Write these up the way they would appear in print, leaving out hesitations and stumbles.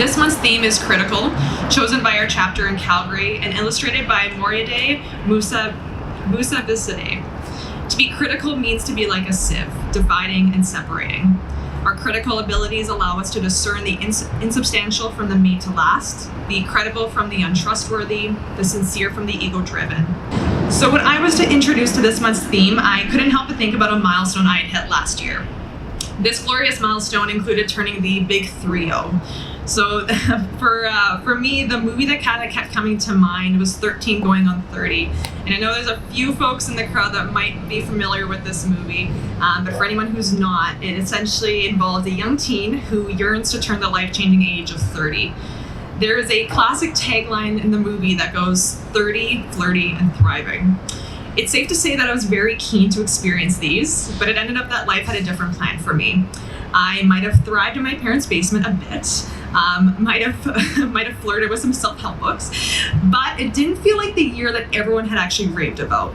This month's theme is critical, chosen by our chapter in Calgary and illustrated by Moriade Musavisade. To be critical means to be like a sieve, dividing and separating. Our critical abilities allow us to discern the insubstantial from the made to last, the credible from the untrustworthy, the sincere from the ego-driven. So when I was to introduce to this month's theme, I couldn't help but think about a milestone I had hit last year. This glorious milestone included turning the big 3-0. So for me, the movie that kind of kept coming to mind was 13 going on 30. And I know there's a few folks in the crowd that might be familiar with this movie, but for anyone who's not, it essentially involves a young teen who yearns to turn the life-changing age of 30. There is a classic tagline in the movie that goes 30, flirty, and thriving. It's safe to say that I was very keen to experience these, but it ended up that life had a different plan for me. I might have thrived in my parents' basement a bit, might have flirted with some self-help books, but it didn't feel like the year that everyone had actually raved about.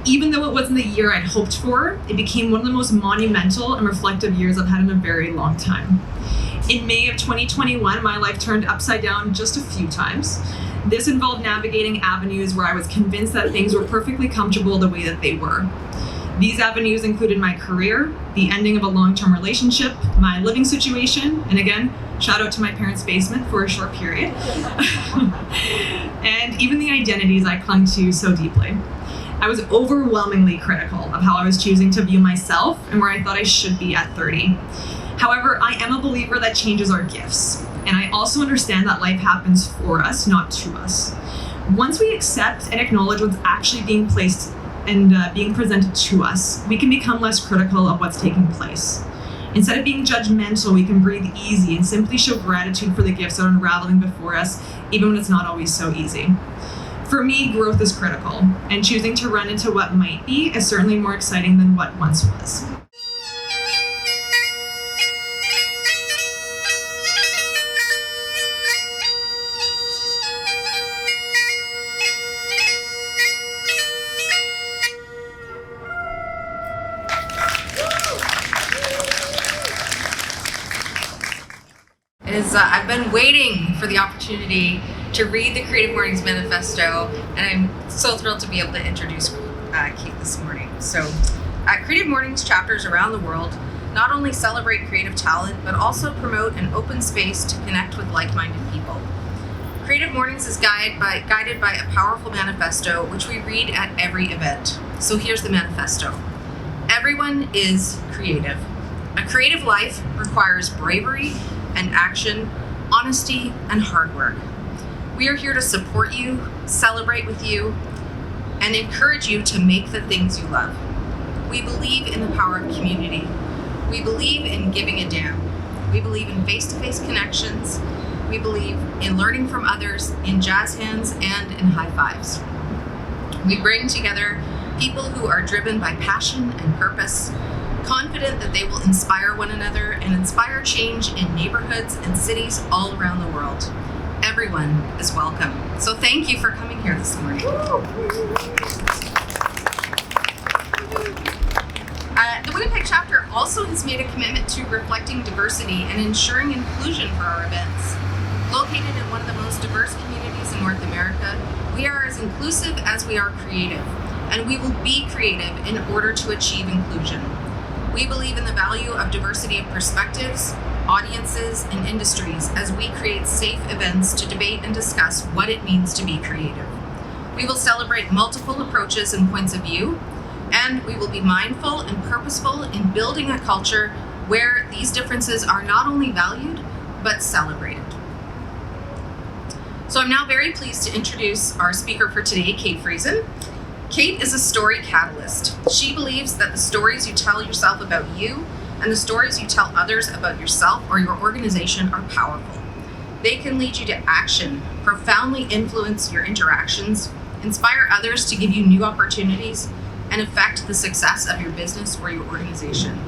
Even though it wasn't the year I'd hoped for, it became one of the most monumental and reflective years I've had in a very long time. In May of 2021, my life turned upside down just a few times. This involved navigating avenues where I was convinced that things were perfectly comfortable the way that they were. These avenues included my career, the ending of a long-term relationship, my living situation, and again, shout out to my parents' basement for a short period, and even the identities I clung to so deeply. I was overwhelmingly critical of how I was choosing to view myself and where I thought I should be at 30. However, I am a believer that changes are gifts, and I also understand that life happens for us, not to us. Once we accept and acknowledge what's actually being placed and being presented to us, we can become less critical of what's taking place. Instead of being judgmental, we can breathe easy and simply show gratitude for the gifts that are unraveling before us, even when it's not always so easy. For me, growth is critical, and choosing to run into what might be is certainly more exciting than what once was. I've been waiting for the opportunity to read the Creative Mornings Manifesto, and I'm so thrilled to be able to introduce Cate this morning. So, Creative Mornings chapters around the world not only celebrate creative talent, but also promote an open space to connect with like-minded people. Creative Mornings is guided by a powerful manifesto, which we read at every event. So here's the manifesto. Everyone is creative. A creative life requires bravery and action, honesty, and hard work. We are here to support you, celebrate with you, and encourage you to make the things you love. We believe in the power of community. We believe in giving a damn. We believe in face-to-face connections. We believe in learning from others, in jazz hands, and in high fives. We bring together people who are driven by passion and purpose, confident that they will inspire one another and inspire change in neighborhoods and cities all around the world. Everyone is welcome. So thank you for coming here this morning. The Winnipeg chapter also has made a commitment to reflecting diversity and ensuring inclusion for our events. Located in one of the most diverse communities in North America, we are as inclusive as we are creative, and we will be creative in order to achieve inclusion. We believe in the value of diversity of perspectives, audiences, and industries as we create safe events to debate and discuss what it means to be creative. We will celebrate multiple approaches and points of view, and we will be mindful and purposeful in building a culture where these differences are not only valued, but celebrated. So I'm now very pleased to introduce our speaker for today, Cate Friesen. Cate is a story catalyst. She believes that the stories you tell yourself about you and the stories you tell others about yourself or your organization are powerful. They can lead you to action, profoundly influence your interactions, inspire others to give you new opportunities, and affect the success of your business or your organization.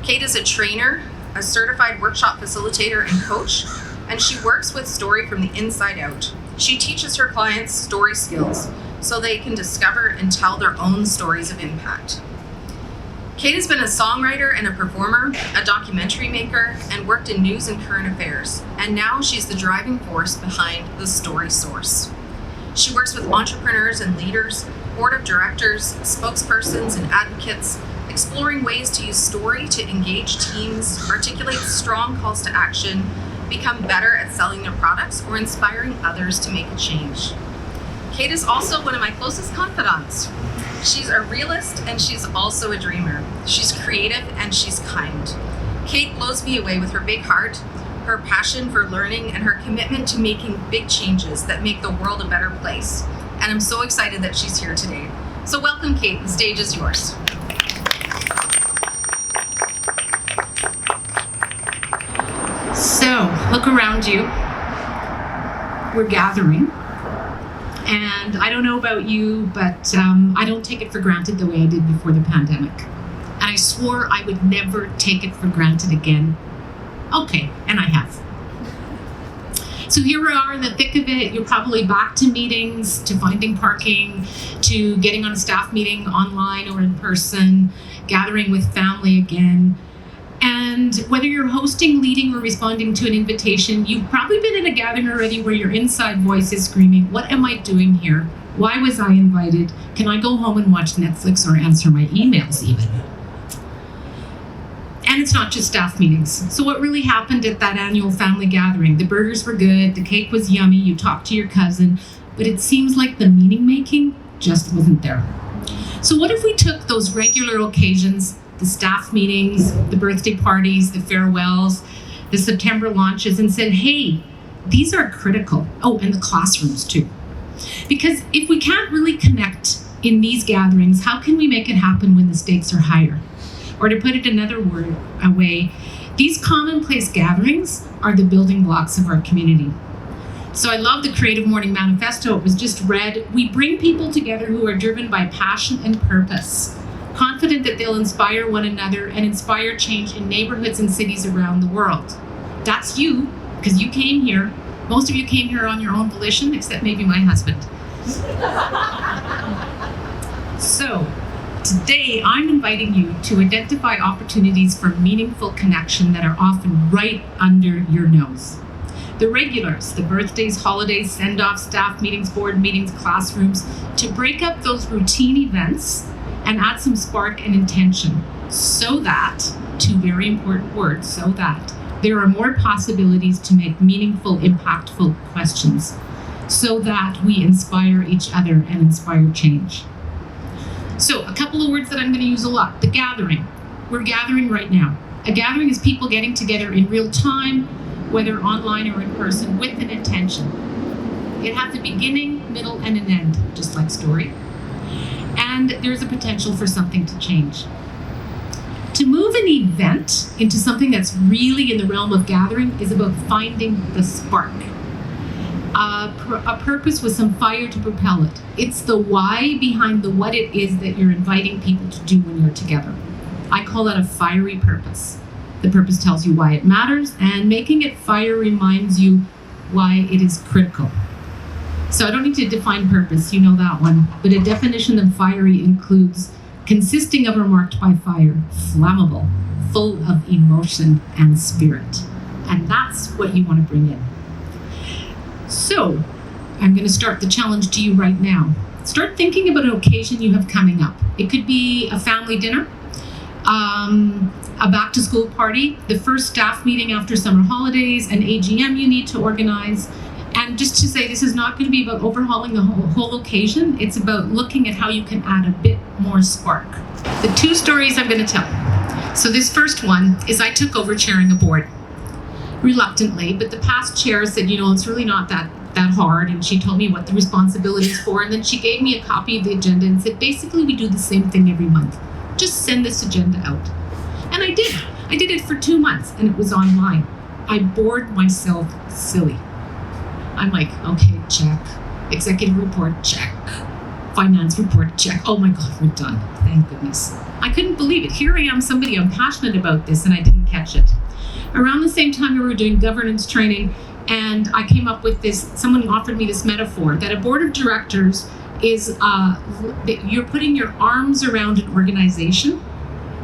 Cate is a trainer, a certified workshop facilitator and coach, and she works with story from the inside out. She teaches her clients story skills so they can discover and tell their own stories of impact. Cate has been a songwriter and a performer, a documentary maker, and worked in news and current affairs. And now she's the driving force behind The Story Source. She works with entrepreneurs and leaders, board of directors, spokespersons, and advocates, exploring ways to use story to engage teams, articulate strong calls to action, become better at selling their products, or inspiring others to make a change. Cate is also one of my closest confidants. She's a realist and she's also a dreamer. She's creative and she's kind. Cate blows me away with her big heart, her passion for learning, and her commitment to making big changes that make the world a better place. And I'm so excited that she's here today. So welcome, Cate. The stage is yours. So, look around you. We're gathering. And I don't know about you, but I don't take it for granted the way I did before the pandemic. And I swore I would never take it for granted again. Okay, and I have. So here we are in the thick of it. You're probably back to meetings, to finding parking, to getting on a staff meeting online or in person, gathering with family again. And whether you're hosting, leading, or responding to an invitation, you've probably been in a gathering already where your inside voice is screaming, what am I doing here? Why was I invited? Can I go home and watch Netflix or answer my emails even? And it's not just staff meetings. So what really happened at that annual family gathering? The burgers were good, the cake was yummy, you talked to your cousin, but it seems like the meaning making just wasn't there. So what if we took those regular occasions, the staff meetings, the birthday parties, the farewells, the September launches, and said, hey, these are critical. Oh, and the classrooms too. Because if we can't really connect in these gatherings, how can we make it happen when the stakes are higher? Or to put it another way, these commonplace gatherings are the building blocks of our community. So I love the Creative Morning Manifesto. It was just read. We bring people together who are driven by passion and purpose, confident that they'll inspire one another and inspire change in neighborhoods and cities around the world. That's you, because you came here. Most of you came here on your own volition, except maybe my husband. So today, I'm inviting you to identify opportunities for meaningful connection that are often right under your nose. The regulars, the birthdays, holidays, send-offs, staff meetings, board meetings, classrooms, to break up those routine events and add some spark and intention so that, two very important words, so that there are more possibilities to make meaningful, impactful questions, so that we inspire each other and inspire change. So a couple of words that I'm going to use a lot. The gathering. We're gathering right now. A gathering is people getting together in real time, whether online or in person, with an intention. It has a beginning, middle, and an end, just like story. And there's a potential for something to change. To move an event into something that's really in the realm of gathering is about finding the spark. A purpose with some fire to propel it. It's the why behind the what it is that you're inviting people to do when you're together. I call that a fiery purpose. The purpose tells you why it matters, and making it fire reminds you why it is critical. So I don't need to define purpose, you know that one, but a definition of fiery includes consisting of or marked by fire, flammable, full of emotion and spirit. And that's what you want to bring in. So, I'm going to start the challenge to you right now. Start thinking about an occasion you have coming up. It could be a family dinner, a back-to-school party, the first staff meeting after summer holidays, an AGM you need to organize. And just to say, this is not going to be about overhauling the whole occasion. It's about looking at how you can add a bit more spark. The two stories I'm going to tell. So this first one is I took over chairing a board. Reluctantly, but the past chair said, it's really not that hard, and she told me what the responsibility is for, and then she gave me a copy of the agenda and said, basically we do the same thing every month. Just send this agenda out. And I did. I did it for 2 months, and it was online. I bored myself silly. I'm like, okay, check. Executive report, check. Finance report, check. Oh my God, we're done. Thank goodness. I couldn't believe it. Here I am, somebody, I'm passionate about this, and I didn't catch it. Around the same time, we were doing governance training, and I came up with this, someone offered me this metaphor, that a board of directors is, you're putting your arms around an organization,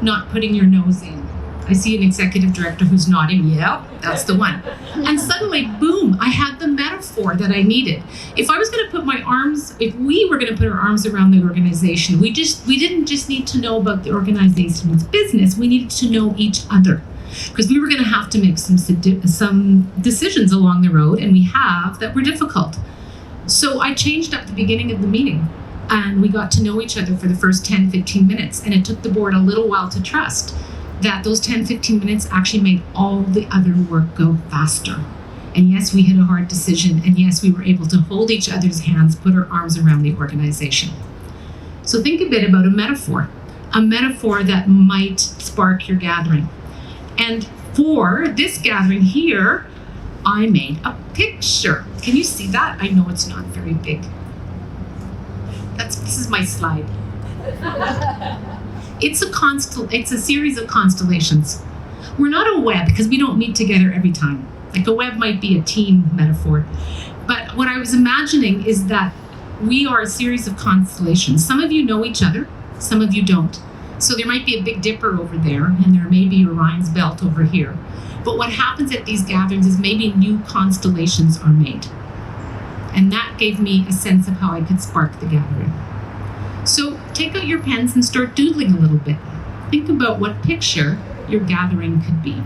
not putting your nose in. I see an executive director who's nodding. Yeah, that's the one. And suddenly, boom, I had the metaphor that I needed. If I was going to put my arms, if we were going to put our arms around the organization, we didn't just need to know about the organization's business. We needed to know each other, because we were going to have to make some decisions along the road, and we have, that were difficult. So I changed up the beginning of the meeting, and we got to know each other for the first 10, 15 minutes, and it took the board a little while to trust that those 10, 15 minutes actually made all the other work go faster. And yes, we hit a hard decision, and yes, we were able to hold each other's hands, put our arms around the organization. So think a bit about a metaphor that might spark your gathering. And for this gathering here, I made a picture. Can you see that? I know it's not very big. This is my slide. It's a series of constellations. We're not a web because we don't meet together every time. Like a web might be a team metaphor. But what I was imagining is that we are a series of constellations. Some of you know each other, some of you don't. So there might be a Big Dipper over there, and there may be Orion's Belt over here. But what happens at these gatherings is maybe new constellations are made. And that gave me a sense of how I could spark the gathering. So take out your pens and start doodling a little bit. Think about what picture your gathering could be.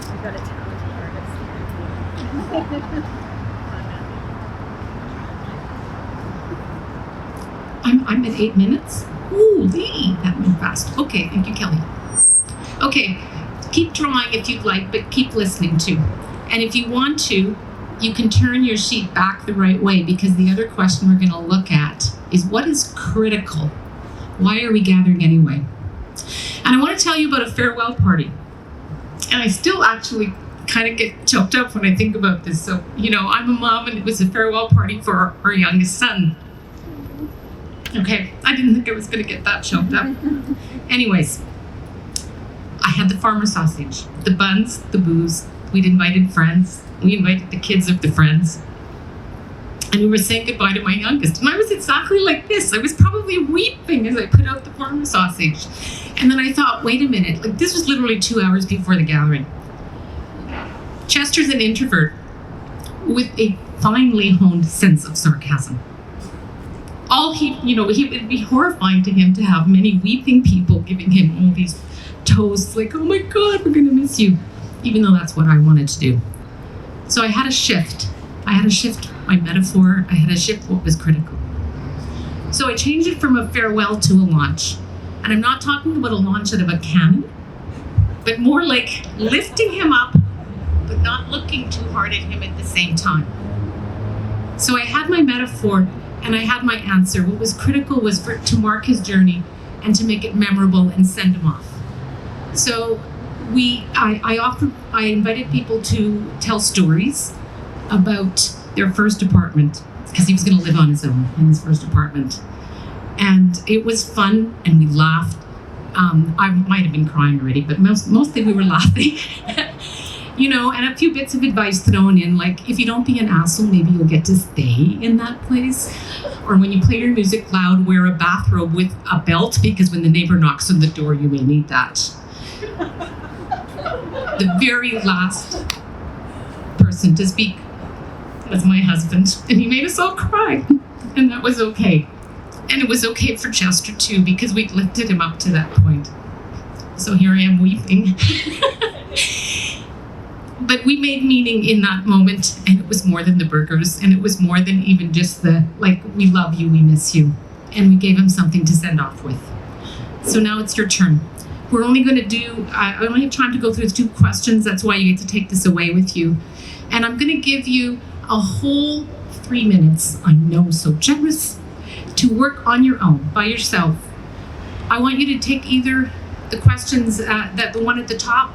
I've got a talented artist. I'm at 8 minutes. Ooh, that went fast. Okay, thank you, Kelly. Okay, keep drawing if you'd like, but keep listening too. And if you want to, you can turn your sheet back the right way, because the other question we're going to look at is what is critical? Why are we gathering anyway? And I want to tell you about a farewell party. And I still actually kind of get choked up when I think about this. So, I'm a mom, and it was a farewell party for our youngest son. Okay, I didn't think I was going to get that choked up. Anyways, I had the farmer sausage, the buns, the booze. We'd invited friends. We invited the kids of the friends. And we were saying goodbye to my youngest. And I was exactly like this. I was probably weeping as I put out the farmer sausage. And then I thought, wait a minute, this was literally 2 hours before the gathering. Chester's an introvert with a finely honed sense of sarcasm. It would be horrifying to him to have many weeping people giving him all these toasts, like, oh my God, we're gonna miss you, even though that's what I wanted to do. So I had a shift. My metaphor. I had to shift what was critical. So I changed it from a farewell to a launch. And I'm not talking about a launch out of a cannon, but more like lifting him up, but not looking too hard at him at the same time. So I had my metaphor and I had my answer. What was critical was to mark his journey and to make it memorable and send him off. So I invited people to tell stories about their first apartment, because he was going to live on his own in his first apartment. And it was fun, and we laughed. I might have been crying already, but mostly we were laughing. And a few bits of advice thrown in, like, if you don't be an asshole, maybe you'll get to stay in that place. Or when you play your music loud, wear a bathrobe with a belt, because when the neighbor knocks on the door, you may need that. The very last person to speak was my husband, and he made us all cry, and that was okay. And it was okay for Chester too, because we'd lifted him up to that point. So here I am weeping. But we made meaning in that moment, and it was more than the burgers, and it was more than even just we love you, we miss you. And we gave him something to send off with. So now it's your turn. We're only going to do, I only have time to go through 2 questions. That's why you get to take this away with you. And I'm going to give you a whole 3 minutes, I know, so generous, to work on your own, by yourself. I want you to take either the questions, the one at the top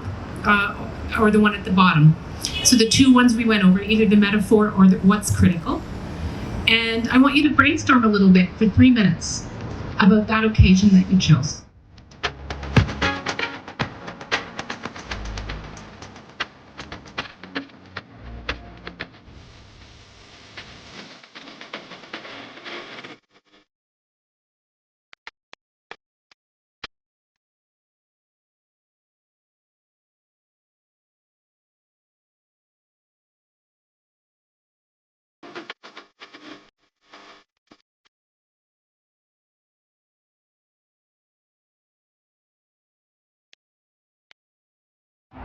or the one at the bottom. So the 2 ones we went over, either the metaphor or what's critical. And I want you to brainstorm a little bit for 3 minutes about that occasion that you chose.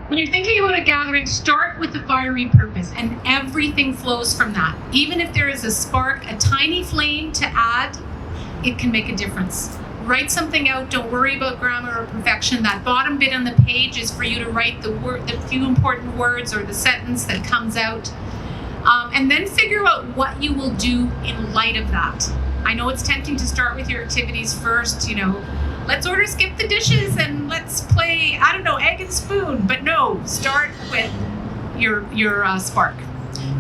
When you're thinking about a gathering, start with the fiery purpose, and everything flows from that. Even if there is a spark, a tiny flame to add, it can make a difference. Write something out. Don't worry about grammar or perfection. That bottom bit on the page is for you to write the few important words or the sentence that comes out. And then figure out what you will do in light of that. I know it's tempting to start with your activities first, let's order skip the dishes and let's play, egg and spoon. But no, start with your spark.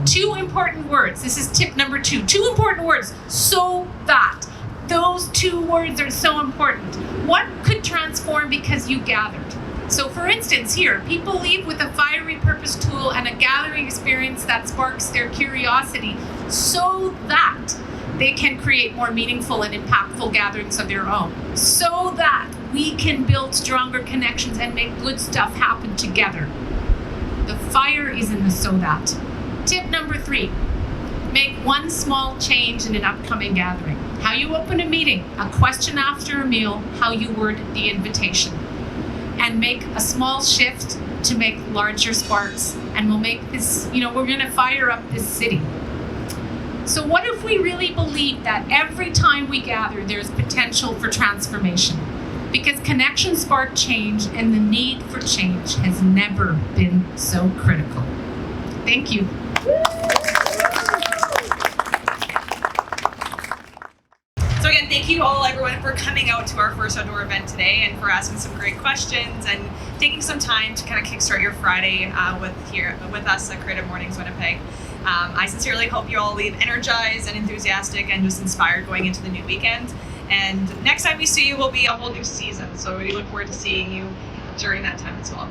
2 important words. This is tip number 2. 2 important words. So that. Those 2 words are so important. What could transform because you gathered? So for instance, here, people leave with a fiery purpose tool and a gathering experience that sparks their curiosity so that they can create more meaningful and impactful gatherings of their own. So that we can build stronger connections and make good stuff happen together. The fire is in the so that. Tip number 3, make one small change in an upcoming gathering. How you open a meeting, a question after a meal, how you word the invitation. And make a small shift to make larger sparks. And we'll make this, we're gonna fire up this city. So what if we really believe that every time we gather, there's potential for transformation? Because connections spark change, and the need for change has never been so critical. Thank you. So again, thank you all, everyone, for coming out to our first outdoor event today and for asking some great questions and taking some time to kind of kickstart your Friday with us at Creative Mornings Winnipeg. I sincerely hope you all leave energized and enthusiastic and just inspired going into the new weekend. And next time we see you will be a whole new season. So we look forward to seeing you during that time as well.